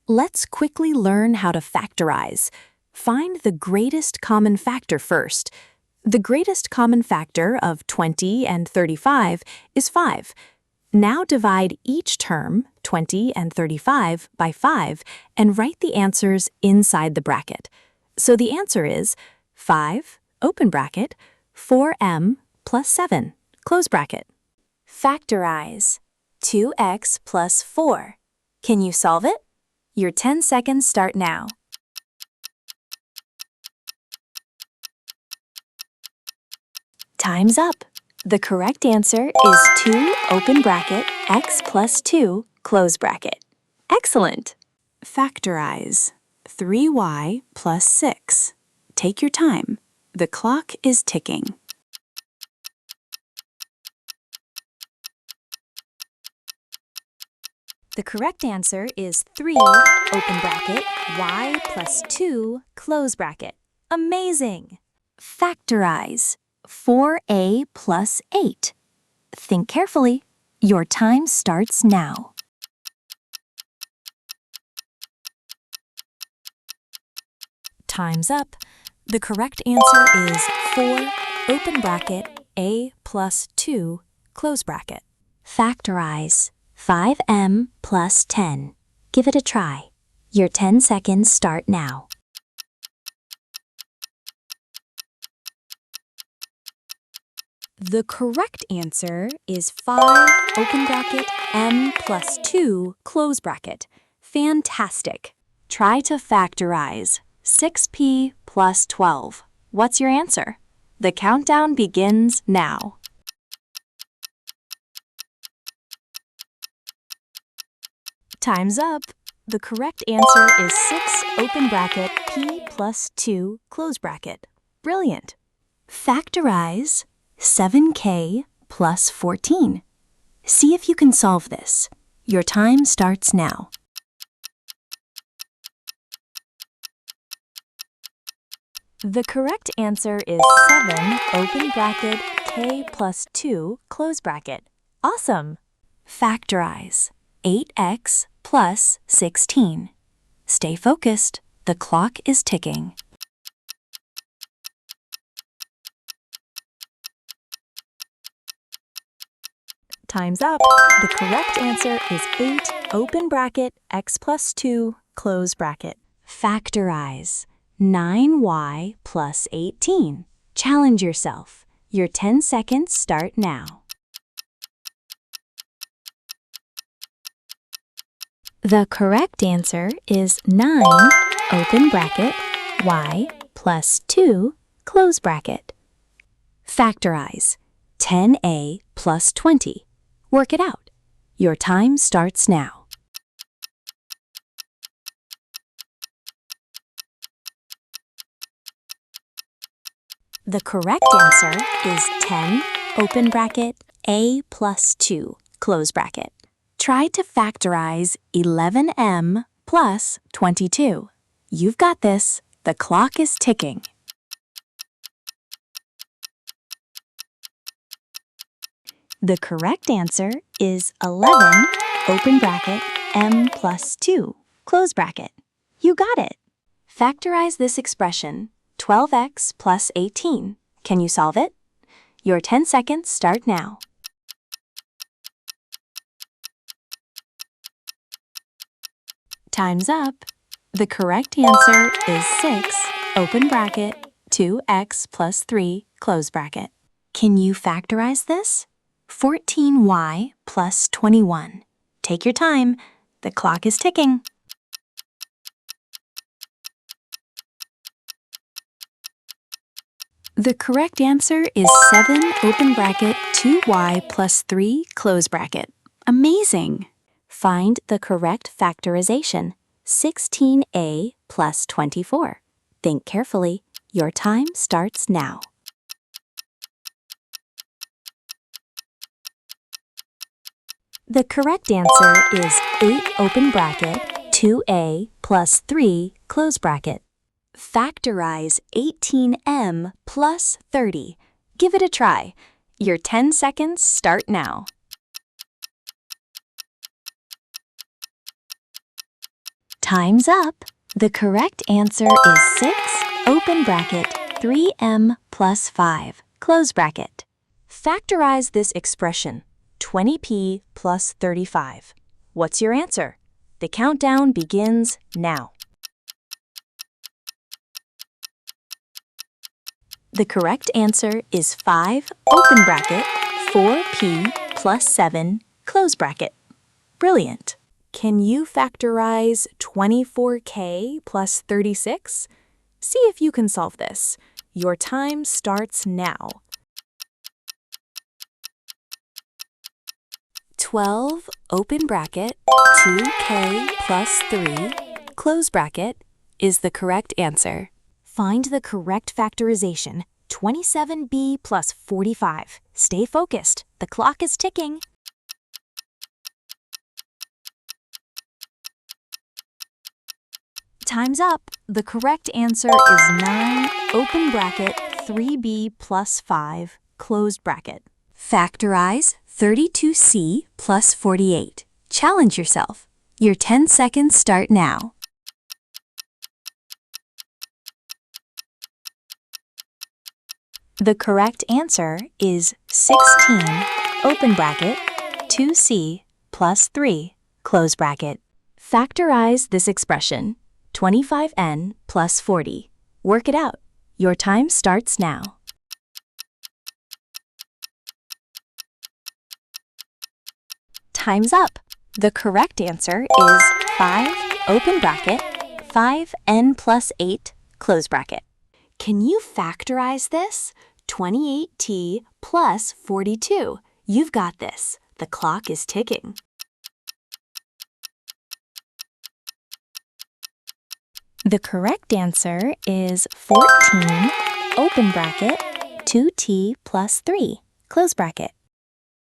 Let's quickly learn how to factorize. Find the greatest common factor first. The greatest common factor of 20 and 35 is 5. Now divide each term, 20 and 35, by 5 and write the answers inside the bracket. So the answer is 5, open bracket, 4m plus 7, close bracket. Factorize 2x plus 4. Can you solve it? Your 10 seconds start now. Time's up. The correct answer is 2, open bracket, x plus 2, close bracket. Excellent! Factorize 3y plus 6. Take your time. The clock is ticking. The correct answer is 3, open bracket, y plus 2, close bracket. Amazing! Factorize 4a plus 8. Think carefully. Your time starts now. Time's up. The correct answer is 4, open bracket, a plus 2, close bracket. Factorize 5m plus 10. Give it a try. Your 10 seconds start now. The correct answer is 5, open bracket, m plus 2, close bracket. Fantastic! Try to factorize 6p plus 12. What's your answer? The countdown begins now. Time's up. The correct answer is 6, open bracket, p plus 2, close bracket. Brilliant! Factorize 7k plus 14. See if you can solve this. Your time starts now. The correct answer is 7, open bracket, k plus 2, close bracket. Awesome! Factorize 8x plus 16. Stay focused. The clock is ticking. Time's up. The correct answer is 8, open bracket, x plus 2, close bracket. Factorize 9y plus 18. Challenge yourself. Your 10 seconds start now. The correct answer is 9, open bracket, y plus 2, close bracket. Factorize 10a plus 20. Work it out. Your time starts now. The correct answer is 10, open bracket, a plus 2, close bracket. Try to factorize 11m plus 22. You've got this. The clock is ticking. The correct answer is 11, open bracket, m plus 2, close bracket. You got it. Factorize this expression, 12x plus 18. Can you solve it? Your 10 seconds start now. Time's up. The correct answer is 6, open bracket, 2x plus 3, close bracket. Can you factorize this? 14y plus 21. Take your time. The clock is ticking. The correct answer is 7, open bracket, 2y plus 3, close bracket. Amazing! Find the correct factorization, 16a plus 24. Think carefully. Your time starts now. The correct answer is 8, open bracket, 2a plus 3, close bracket. Factorize 18m plus 30. Give it a try. Your 10 seconds start now. Time's up. The correct answer is 6, open bracket, 3m plus 5, close bracket. Factorize this expression, 20p plus 35. What's your answer? The countdown begins now. The correct answer is 5, open bracket, 4p plus 7, close bracket. Brilliant! Can you factorize 24k plus 36? See if you can solve this. Your time starts now. 12, open bracket, 2k plus 3, close bracket, is the correct answer. Find the correct factorization, 27b plus 45. Stay focused. The clock is ticking. Time's up. The correct answer is 9, open bracket, 3b plus 5, closed bracket. Factorize 32c plus 48. Challenge yourself. Your 10 seconds start now. The correct answer is 16, open bracket, 2c plus 3, close bracket. Factorize this expression, 25n plus 40. Work it out. Your time starts now. Time's up. The correct answer is 5, open bracket, 5n plus 8, close bracket. Can you factorize this? 28t plus 42. You've got this. The clock is ticking. The correct answer is 14, open bracket, 2t plus 3, close bracket.